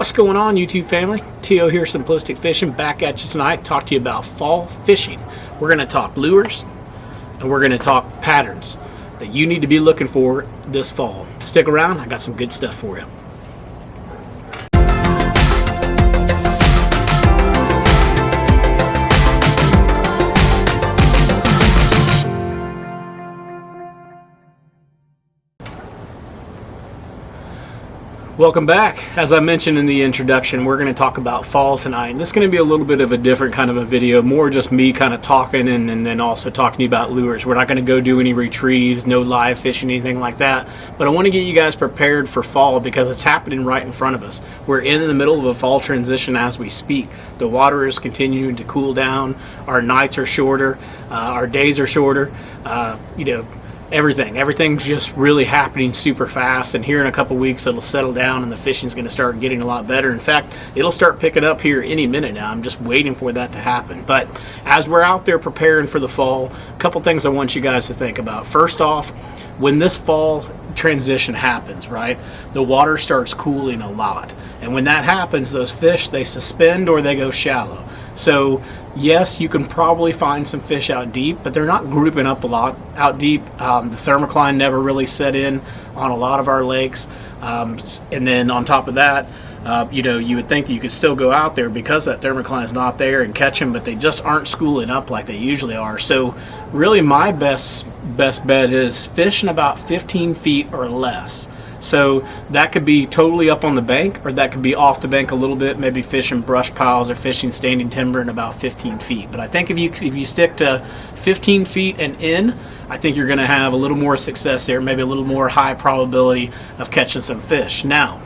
What's going on, YouTube family? T.O. here, Simplistic Fishing, back at you tonight to talk to you about fall fishing. We're going to talk lures and we're going to talk patterns that you need to be looking for this fall. Stick around, I got some good stuff for you. Welcome back. As I mentioned in the introduction, we're going to talk about fall tonight. And this is going to be a little bit of a different kind of a video, more just me kind of talking and then also talking to you about lures. We're not going to go do any retrieves, no live fishing, anything like that. But I want to get you guys prepared for fall because it's happening right in front of us. We're in the middle of a fall transition as we speak. The water is continuing to cool down. Our nights are shorter. Our days are shorter. Everything's just really happening super fast, and here in a couple weeks it'll settle down and the fishing's going to start getting a lot better. In fact, it'll start picking up here any minute now. I'm just waiting for that to happen. But as we're out there preparing for the fall, a couple things I want you guys to think about. First off, when this fall transition happens, right, the water starts cooling a lot, and when that happens, those fish, they suspend or they go shallow. So yes, you can probably find some fish out deep, but they're not grouping up a lot out deep. The thermocline never really set in on a lot of our lakes, and then on top of that, you would think that you could still go out there because that thermocline is not there and catch them, but they just aren't schooling up like they usually are. So really my best bet is fishing about 15 feet or less. So that could be totally up on the bank, or that could be off the bank a little bit, maybe fishing brush piles or fishing standing timber in about 15 feet. But I think if you stick to 15 feet and in, I think you're going to have a little more success there, maybe a little more high probability of catching some fish. Now,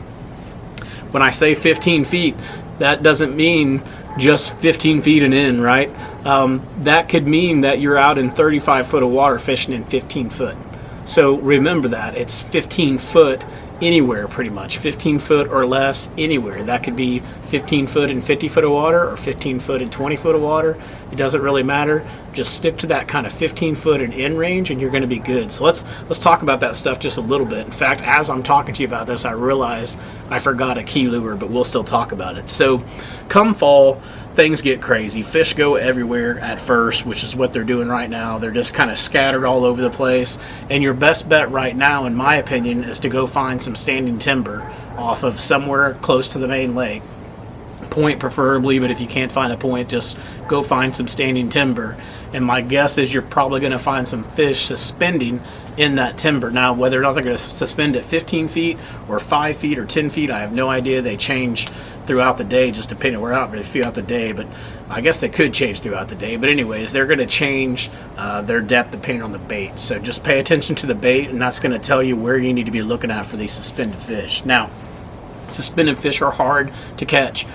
when I say 15 feet, that doesn't mean just 15 feet and in, right? That could mean that you're out in 35 foot of water fishing in 15 foot. So remember that it's 15 foot anywhere, pretty much 15 foot or less anywhere. That could be 15 foot in 50 foot of water or 15 foot in 20 foot of water. It doesn't really matter. Just stick to that kind of 15 foot and in range and you're going to be good. So let's talk about that stuff just a little bit. In fact, as I'm talking to you about this, I realized I forgot a key lure, but we'll still talk about it. So come fall, things get crazy. Fish go everywhere at first, which is what they're doing right now. They're just kind of scattered all over the place. And your best bet right now, in my opinion, is to go find some standing timber off of somewhere close to the main lake. Point preferably, but if you can't find a point, just go find some standing timber. And my guess is you're probably going to find some fish suspending in that timber. Now, whether or not they're going to suspend at 15 feet or 5 feet or 10 feet, I have no idea. They change throughout the day, just depending where out throughout the day, but I guess they could change throughout the day. But anyways, they're going to change their depth depending on the bait. So just pay attention to the bait, and that's going to tell you where you need to be looking at for these suspended fish. Now, suspended fish are hard to catch.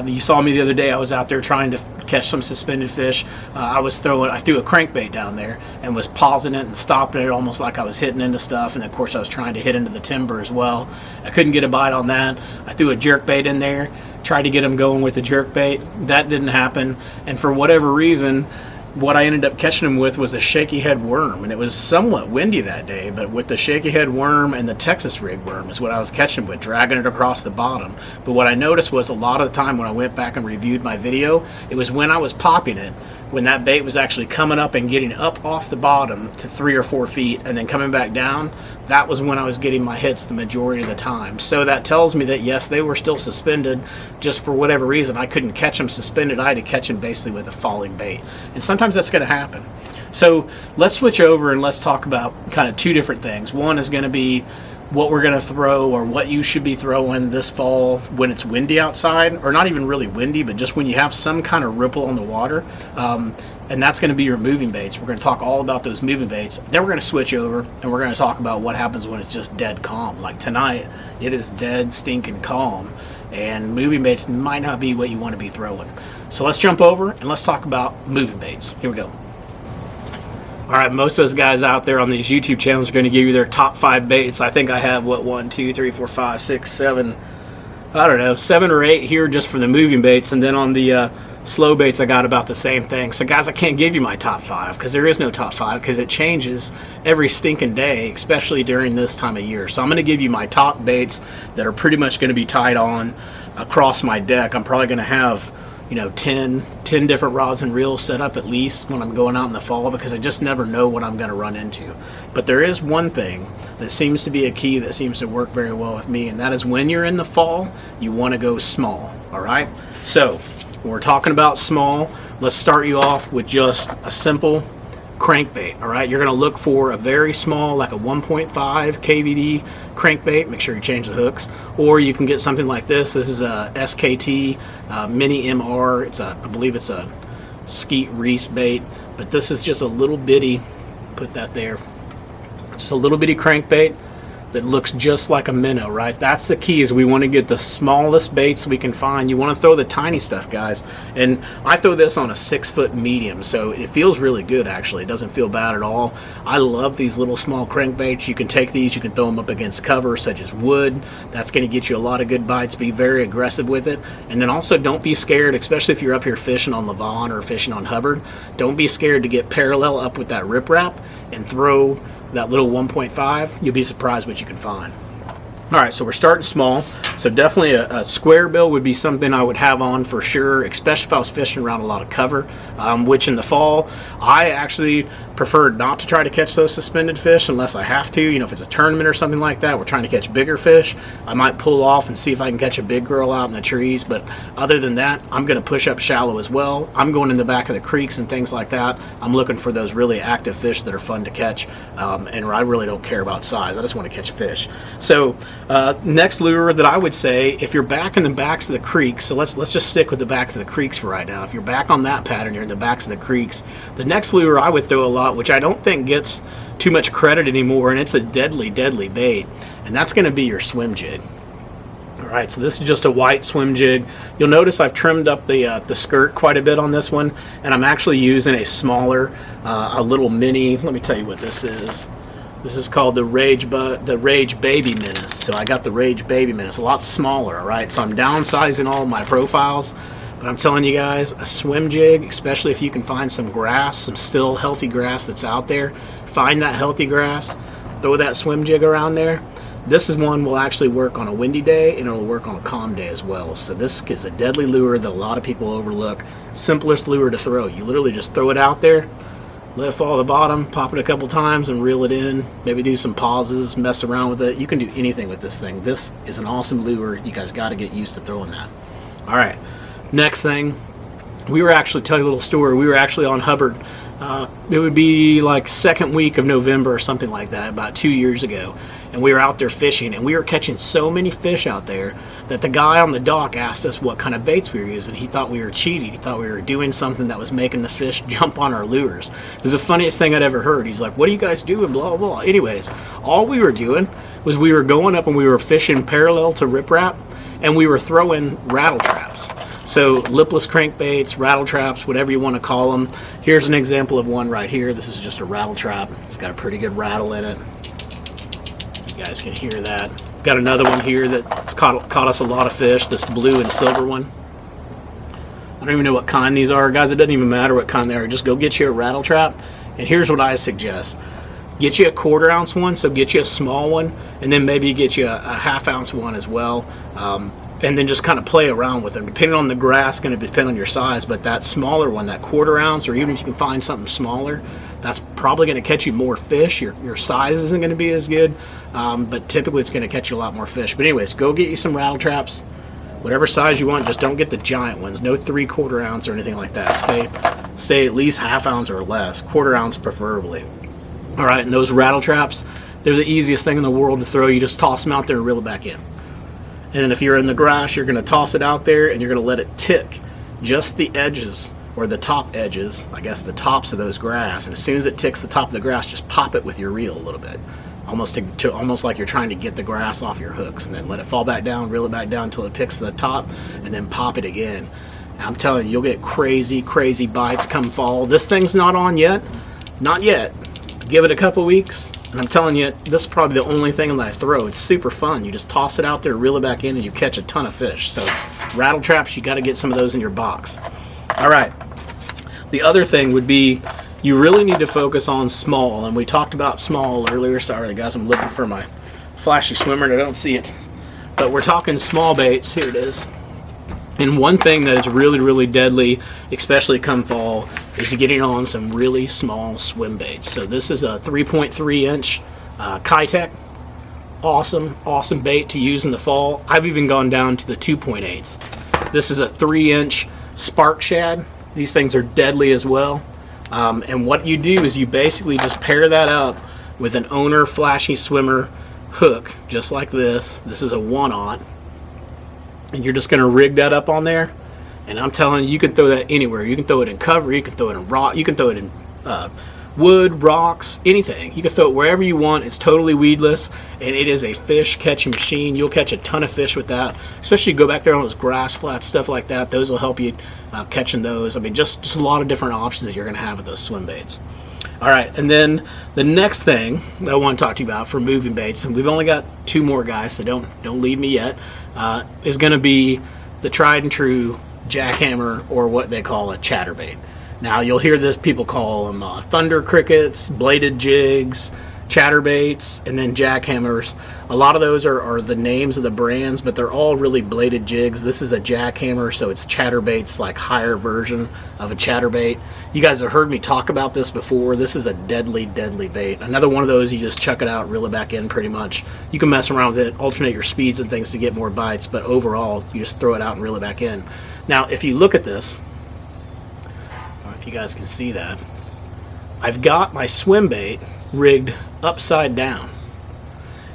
You saw me the other day. I was out there trying to catch some suspended fish. I threw a crankbait down there and was pausing it and stopping it almost like I was hitting into stuff. And of course I was trying to hit into the timber as well. I couldn't get a bite on that. I threw a jerkbait in there, tried to get them going with the jerkbait. That didn't happen. And for whatever reason, what I ended up catching them with was a shaky head worm, and it was somewhat windy that day, but with the shaky head worm and the Texas rig worm is what I was catching with, dragging it across the bottom. But what I noticed was a lot of the time when I went back and reviewed my video, it was when I was popping it, when that bait was actually coming up and getting up off the bottom to 3 or 4 feet and then coming back down, that was when I was getting my hits the majority of the time. So that tells me that yes, they were still suspended, just for whatever reason I couldn't catch them suspended. I had to catch them basically with a falling bait, and sometimes that's going to happen. So let's switch over and let's talk about kind of two different things. One is going to be what we're going to throw, or what you should be throwing this fall when it's windy outside, or not even really windy, but just when you have some kind of ripple on the water. And that's going to be your moving baits. We're going to talk all about those moving baits. Then we're going to switch over and we're going to talk about what happens when it's just dead calm. Like tonight, it is dead stinking calm, and moving baits might not be what you want to be throwing. So let's jump over and let's talk about moving baits. Here we go. All right, most of those guys out there on these YouTube channels are going to give you their top 5 baits. I think I have, 1, 2, 3, 4, 5, 6, 7, I don't know, 7 or 8 here just for the moving baits. And then on the Slow baits, I got about the same thing. So guys, I can't give you my top 5 because there is no top 5 because it changes every stinking day, especially during this time of year. So I'm going to give you my top baits that are pretty much going to be tied on across my deck. I'm probably going to have, you know, 10 different rods and reels set up at least when I'm going out in the fall, because I just never know what I'm going to run into. But there is one thing that seems to be a key that seems to work very well with me, and that is when you're in the fall, you want to go small. All right, so when we're talking about small, let's start you off with just a simple crankbait. All right, you're going to look for a very small, like a 1.5 KVD crankbait. Make sure you change the hooks, or you can get something like this. This is a SKT Mini MR. I believe it's a skeet Reese bait, but this is just a little bitty. Put that there. Just a little bitty crankbait that looks just like a minnow, right? That's the key, is we want to get the smallest baits we can find. You want to throw the tiny stuff, guys. And I throw this on a 6-foot medium, so it feels really good, actually. It doesn't feel bad at all. I love these little small crankbaits. You can take these, you can throw them up against cover, such as wood. That's going to get you a lot of good bites. Be very aggressive with it. And then also don't be scared, especially if you're up here fishing on Levon or fishing on Hubbard. Don't be scared to get parallel up with that riprap and throw that little 1.5. You'll be surprised what you can find. All right, so we're starting small. So definitely a square bill would be something I would have on for sure, especially if I was fishing around a lot of cover, which in the fall, I actually prefer not to try to catch those suspended fish unless I have to. You know, if it's a tournament or something like that, we're trying to catch bigger fish, I might pull off and see if I can catch a big girl out in the trees. But other than that, I'm going to push up shallow as well. I'm going in the back of the creeks and things like that. I'm looking for those really active fish that are fun to catch, and I really don't care about size. I just want to catch fish. So next lure that I would say, if you're back in the backs of the creeks, so let's just stick with the backs of the creeks for right now. If you're back on that pattern, you're in the backs of the creeks, the next lure I would throw a lot, which I don't think gets too much credit anymore, and it's a deadly bait, and that's going to be your swim jig. All right, so this is just a white swim jig. You'll notice I've trimmed up the skirt quite a bit on this one, and I'm actually using a smaller, a little mini. Let me tell you what this is. This is called the Rage Baby Menace. So I got the Rage Baby Menace, a lot smaller. All right, so I'm downsizing all my profiles, but I'm telling you guys, a swim jig, especially if you can find some grass, some still healthy grass that's out there, find that healthy grass, throw that swim jig around there. This is one will actually work on a windy day, and it'll work on a calm day as well. So this is a deadly lure that a lot of people overlook. Simplest lure to throw. You literally just throw it out there, let it fall to the bottom, pop it a couple times and reel it in. Maybe do some pauses, mess around with it. You can do anything with this thing. This is an awesome lure. You guys got to get used to throwing that. All right, next thing. We were actually, tell you a little story, we were actually on Hubbard. It would be like second week of November or something like that, about 2 years ago. And we were out there fishing, and we were catching so many fish out there that the guy on the dock asked us what kind of baits we were using. He thought we were cheating. He thought we were doing something that was making the fish jump on our lures. It was the funniest thing I'd ever heard. He's like, what do you guys do? And blah, blah, blah. Anyways, all we were doing was we were going up and we were fishing parallel to riprap, and we were throwing rattle traps. So lipless crankbaits, rattle traps, whatever you want to call them. Here's an example of one right here. This is just a rattle trap. It's got a pretty good rattle in it. You guys can hear that. Got another one here that's caught us a lot of fish, this blue and silver one. I don't even know what kind these are, guys. It doesn't even matter what kind they are. Just go get you a rattle trap. And here's what I suggest. Get you a 1/4 ounce one, so get you a small one, and then maybe get you a 1/2 ounce one as well. And then just kind of play around with them. Depending on the grass, going to depend on your size, but that smaller one, that 1/4 ounce, or even if you can find something smaller, that's probably going to catch you more fish. Your size isn't going to be as good, but typically it's going to catch you a lot more fish. But anyways, go get you some rattle traps, whatever size you want. Just don't get the giant ones. No 3/4 ounce or anything like that. Stay at least 1/2 ounce or less, 1/4 ounce preferably. All right, and those rattle traps, they're the easiest thing in the world to throw. You just toss them out there and reel it back in. And then if you're in the grass, you're going to toss it out there and you're going to let it tick just the edges, or the top edges, I guess the tops of those grass. And as soon as it ticks the top of the grass, just pop it with your reel a little bit, almost like you're trying to get the grass off your hooks. And then let it fall back down, reel it back down until it ticks the top, and then pop it again. And I'm telling you, you'll get crazy bites come fall. This thing's not on yet. Not yet. Give it a couple weeks, and I'm telling you, this is probably the only thing that I throw. It's super fun. You just toss it out there, reel it back in, and you catch a ton of fish. So rattle traps, you got to get some of those in your box. All All right. The other thing would be you really need to focus on small, and we talked about small earlier. Sorry, guys, I'm looking for my flashy swimmer and I don't see it. But we're talking small baits. Here it is. And one thing that is really, really deadly, especially come fall, is getting on some really small swim baits. So this is a 3.3 inch Kitech. Awesome bait to use in the fall. I've even gone down to the 2.8s. This is a 3-inch spark shad. These things are deadly as well. And what you do is you basically just pair that up with an owner flashy swimmer hook, just like this. This is a 1/0. And you're just going to rig that up on there. And I'm telling you, you can throw that anywhere. You can throw it in cover, you can throw it in rock, you can throw it in wood, rocks, anything. You can throw it wherever you want. It's totally weedless, and it is a fish catching machine. You'll catch a ton of fish with that, especially go back there on those grass flats, stuff like that. Those will help you catching those. I mean, just a lot of different options that you're going to have with those swim baits. All right, and then the next thing that I want to talk to you about for moving baits, and we've only got 2 more, guys, so don't leave me yet, is going to be the tried and true jackhammer, or what they call a chatterbait. Now, you'll hear this, people call them thunder crickets, bladed jigs, chatterbaits, and then jackhammers. A lot of those are the names of the brands, but they're all really bladed jigs. This is a jackhammer, so it's chatterbaits, like higher version of a chatterbait. You guys have heard me talk about this before. This is a deadly bait. Another one of those, you just chuck it out, reel it back in pretty much. You can mess around with it, alternate your speeds and things to get more bites, but overall, you just throw it out and reel it back in. Now, if you look at this, if you guys can see that, I've got my swim bait rigged upside down.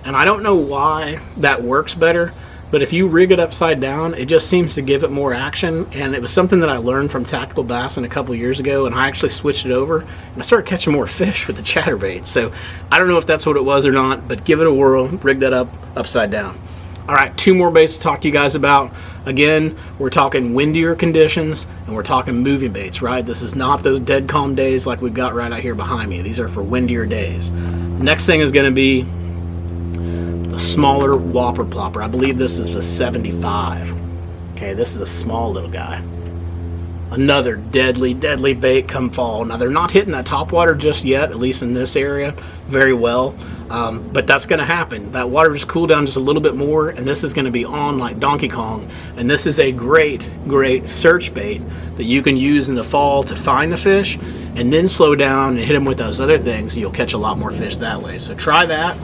And I don't know why that works better, but if you rig it upside down, it just seems to give it more action. And it was something that I learned from Tactical Bassing a couple years ago, and I actually switched it over, and I started catching more fish with the chatterbait. So I don't know if that's what it was or not, but give it a whirl, rig that up upside down. All right, 2 more baits to talk to you guys about. Again, we're talking windier conditions, and we're talking moving baits, right? This is not those dead calm days like we've got right out here behind me. These are for windier days. Next thing is going to be the smaller whopper plopper. I believe this is the 75. Okay, this is a small little guy. Another deadly bait come fall. Now, they're not hitting that top water just yet, at least in this area, very well. But that's going to happen. That water just cooled down just a little bit more, and this is going to be on like Donkey Kong. And this is a great search bait that you can use in the fall to find the fish, and then slow down and hit them with those other things. You'll catch a lot more fish that way. So try that.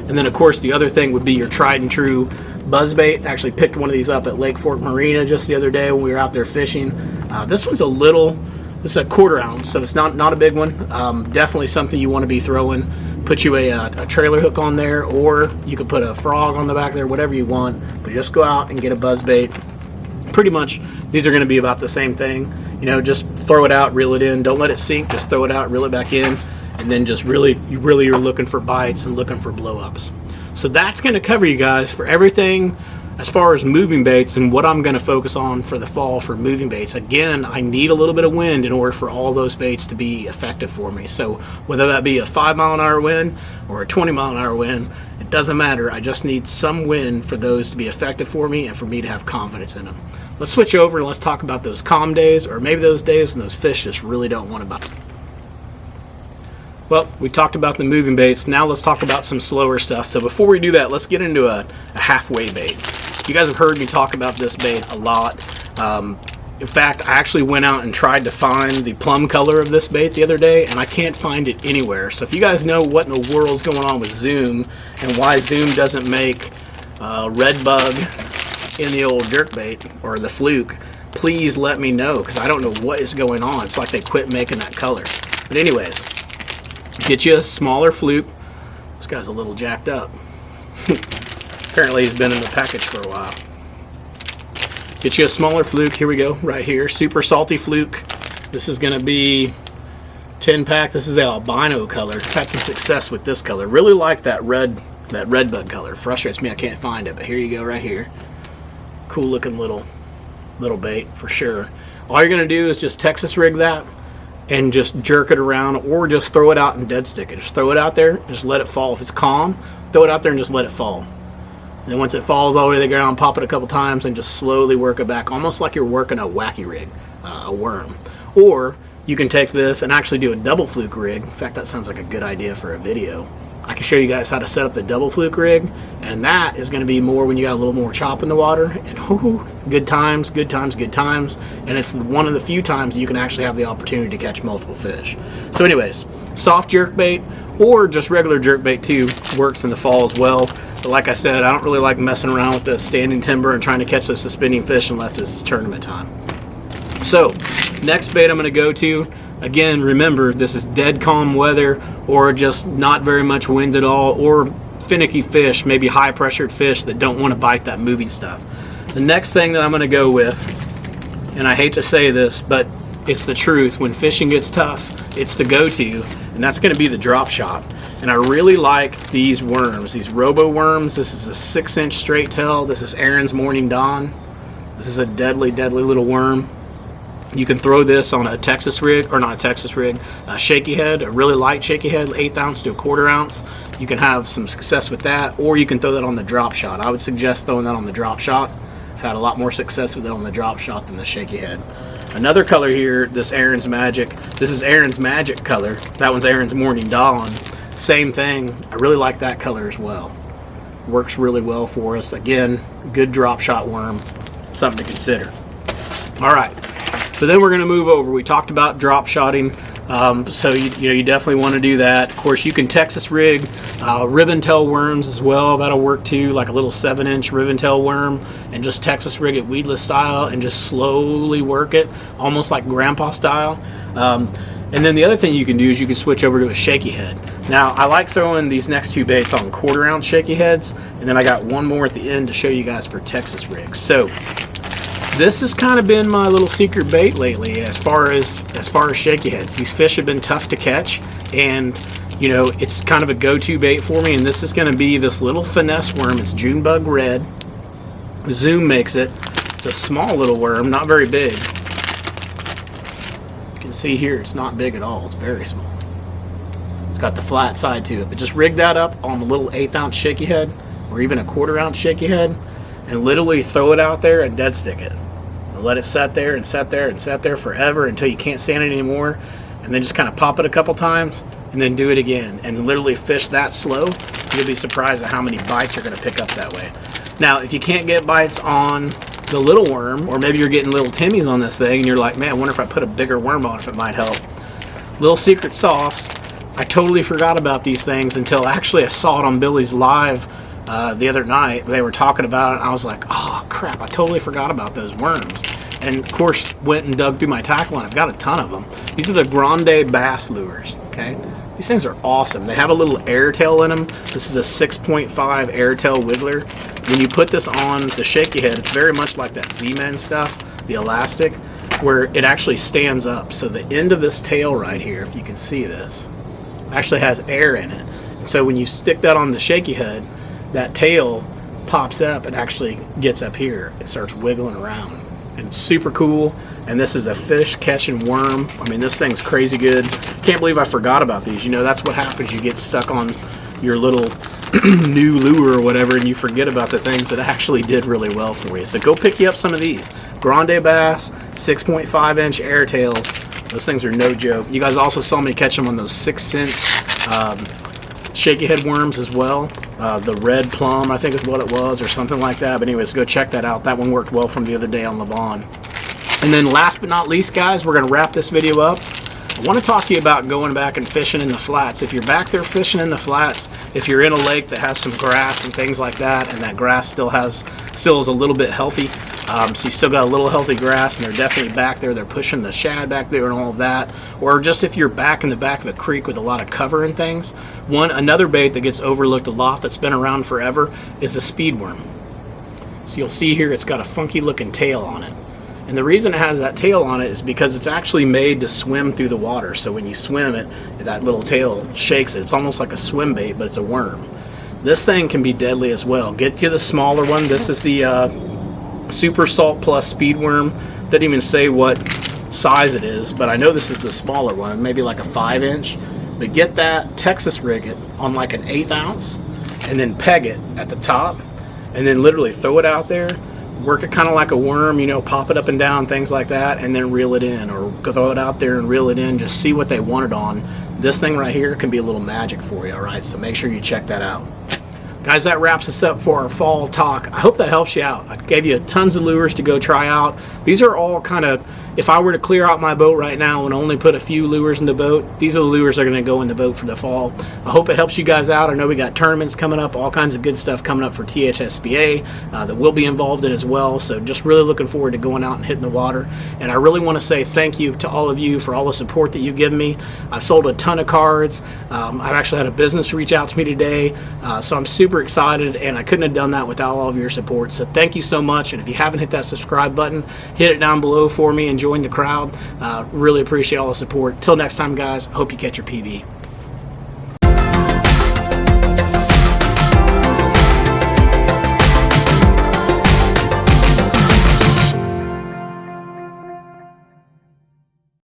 And then, of course, the other thing would be your tried and true buzzbait. I actually picked one of these up at Lake Fork Marina just the other day when we were out there fishing. This one's it's a 1/4 ounce, so it's not a big one. Definitely something you want to be throwing. Put you a trailer hook on there, or you could put a frog on the back there, whatever you want. But just go out and get a buzzbait. Pretty much, these are going to be about the same thing. You know, just throw it out, reel it in. Don't let it sink. Just throw it out, reel it back in, and then just really are looking for bites and looking for blow-ups. So that's going to cover you guys for everything as far as moving baits and what I'm going to focus on for the fall for moving baits. Again, I need a little bit of wind in order for all those baits to be effective for me. So whether that be a 5-mile-an-hour wind or a 20-mile-an-hour wind, it doesn't matter. I just need some wind for those to be effective for me and for me to have confidence in them. Let's switch over and let's talk about those calm days, or maybe those days when those fish just really don't want to bite. Well, we talked about the moving baits. Now let's talk about some slower stuff. So before we do that, let's get into a halfway bait. You guys have heard me talk about this bait a lot. In fact, I actually went out and tried to find the plum color of this bait the other day, and I can't find it anywhere. So if you guys know what in the world's going on with Zoom and why Zoom doesn't make red bug in the old jerkbait or the fluke, please let me know, because I don't know what is going on. It's like they quit making that color. But anyways, get you a smaller fluke. This guy's a little jacked up. Apparently he's been in the package for a while. Get you a smaller fluke. Here we go, right here. Super salty fluke. This is going to be 10-pack. This is the albino color. I've had some success with this color. Really like that red bug color. Frustrates me I can't find it, but here you go, right here. Cool looking little bait for sure. All you're going to do is just Texas rig that and just jerk it around, or just throw it out and dead stick it. Just throw it out there and just let it fall. If it's calm, throw it out there and just let it fall. And then once it falls all the way to the ground, pop it a couple times and just slowly work it back, almost like you're working a wacky rig. a worm. Or you can take this and actually do a double fluke rig. In fact, that sounds like a good idea for a video. I can show you guys how to set up the double fluke rig, and that is going to be more when you got a little more chop in the water, and good times, good times, good times. And it's one of the few times you can actually have the opportunity to catch multiple fish. So anyways, soft jerkbait or just regular jerkbait too works in the fall as well. But like I said, I don't really like messing around with the standing timber and trying to catch the suspending fish unless it's tournament time. So next bait I'm going to go to, again, remember, this is dead calm weather or just not very much wind at all, or finicky fish, maybe high pressured fish that don't want to bite that moving stuff. The next thing that I'm going to go with, and I hate to say this, but it's the truth, when fishing gets tough, it's the go-to, and that's going to be the drop shot. And I really like these worms, these robo worms. This is a 6-inch straight tail. This is Aaron's Morning Dawn. This is a deadly, deadly little worm. You can throw this on a Texas rig, or not a Texas rig, a shaky head, a really light shaky head, 1/8 ounce to a 1/4 ounce. You can have some success with that, or you can throw that on the drop shot. I would suggest throwing that on the drop shot. I've had a lot more success with it on the drop shot than the shaky head. Another color here, this Aaron's Magic. This is Aaron's Magic color. That one's Aaron's Morning Dawn. Same thing. I really like that color as well. Works really well for us. Again, good drop shot worm. Something to consider. All right. So then we're going to move over. We talked about drop shotting, so you definitely want to do that. Of course, you can Texas rig ribbon tail worms as well. That'll work too, like a little 7-inch ribbon tail worm, and just Texas rig it weedless style and just slowly work it, almost like grandpa style. And then the other thing you can do is you can switch over to a shaky head. Now, I like throwing these next two baits on 1/4 ounce shaky heads, and then I got one more at the end to show you guys for Texas rigs. So this has kind of been my little secret bait lately as far as shaky heads. These fish have been tough to catch, and it's kind of a go-to bait for me. And this is going to be this little finesse worm. It's Junebug Red. Zoom makes it. It's a small little worm, not very big. You can see here it's not big at all. It's very small. It's got the flat side to it. But just rig that up on a little 1/8 ounce shaky head, or even a 1/4 ounce shaky head, and literally throw it out there and dead stick it. Let it set there and set there and set there forever until you can't stand it anymore, and then just kind of pop it a couple times and then do it again, and literally fish that slow. You'll be surprised at how many bites you're going to pick up that way. Now, if you can't get bites on the little worm, or maybe you're getting little Timmies on this thing and you're like, man, I wonder if I put a bigger worm on if it might help. Little secret sauce. I totally forgot about these things until actually I saw it on Billy's live the other night. They were talking about it, and I was like, oh crap, I totally forgot about those worms. And of course went and dug through my tackle, and I've got a ton of them. These are the Grande bass lures. Okay, these things are awesome. They have a little air tail in them. This is a 6.5 air tail wiggler. When you put this on the shaky head, it's very much like that Z-Men stuff, the elastic, where it actually stands up. So the end of this tail right here, if you can see this, actually has air in it. And so when you stick that on the shaky head, that tail pops up and actually gets up here. It starts wiggling around. And it's super cool. And this is a fish catching worm. I mean, this thing's crazy good. Can't believe I forgot about these. That's what happens. You get stuck on your little new lure or whatever, and you forget about the things that actually did really well for you. So go pick you up some of these. Grande bass, 6.5-inch air tails. Those things are no joke. You guys also saw me catch them on those 6-cent shaky head worms as well. The red plum, I think is what it was, or something like that. But anyways, go check that out. That one worked well from the other day on Levon. And then last but not least, guys, we're going to wrap this video up. I want to talk to you about going back and fishing in the flats. If you're back there fishing in the flats, if you're in a lake that has some grass and things like that, and that grass still is a little bit healthy, so you still got a little healthy grass, and they're definitely back there, they're pushing the shad back there and all of that, or just if you're back in the back of a creek with a lot of cover and things, another bait that gets overlooked a lot that's been around forever is a speed worm. So you'll see here it's got a funky looking tail on it. And the reason it has that tail on it is because it's actually made to swim through the water. So when you swim it, that little tail shakes it. It's almost like a swim bait, but it's a worm. This thing can be deadly as well. Get you the smaller one. This is the Super Salt Plus Speed Worm. Doesn't even say what size it is, but I know this is the smaller one, maybe like a 5-inch. But get that, Texas rig it on like an 1/8 ounce, and then peg it at the top, and then literally throw it out there. work it kind of like a worm, you know, pop it up and down, things like that, and then reel it in, or go throw it out there and reel it in, just see what they want it on. This thing right here can be a little magic for you, all right? So make sure you check that out. Guys, that wraps us up for our fall talk. I hope that helps you out. I gave you tons of lures to go try out. These are all kind of, if I were to clear out my boat right now and only put a few lures in the boat, these are the lures that are going to go in the boat for the fall. I hope it helps you guys out. I know we got tournaments coming up, all kinds of good stuff coming up for THSBA that we'll be involved in as well. So just really looking forward to going out and hitting the water. And I really want to say thank you to all of you for all the support that you've given me. I've sold a ton of cards. I've actually had a business reach out to me today. So I'm super excited, and I couldn't have done that without all of your support. So thank you so much. And if you haven't hit that subscribe button, hit it down below for me and join the crowd. Really appreciate all the support. Till next time, guys, I hope you catch your PB.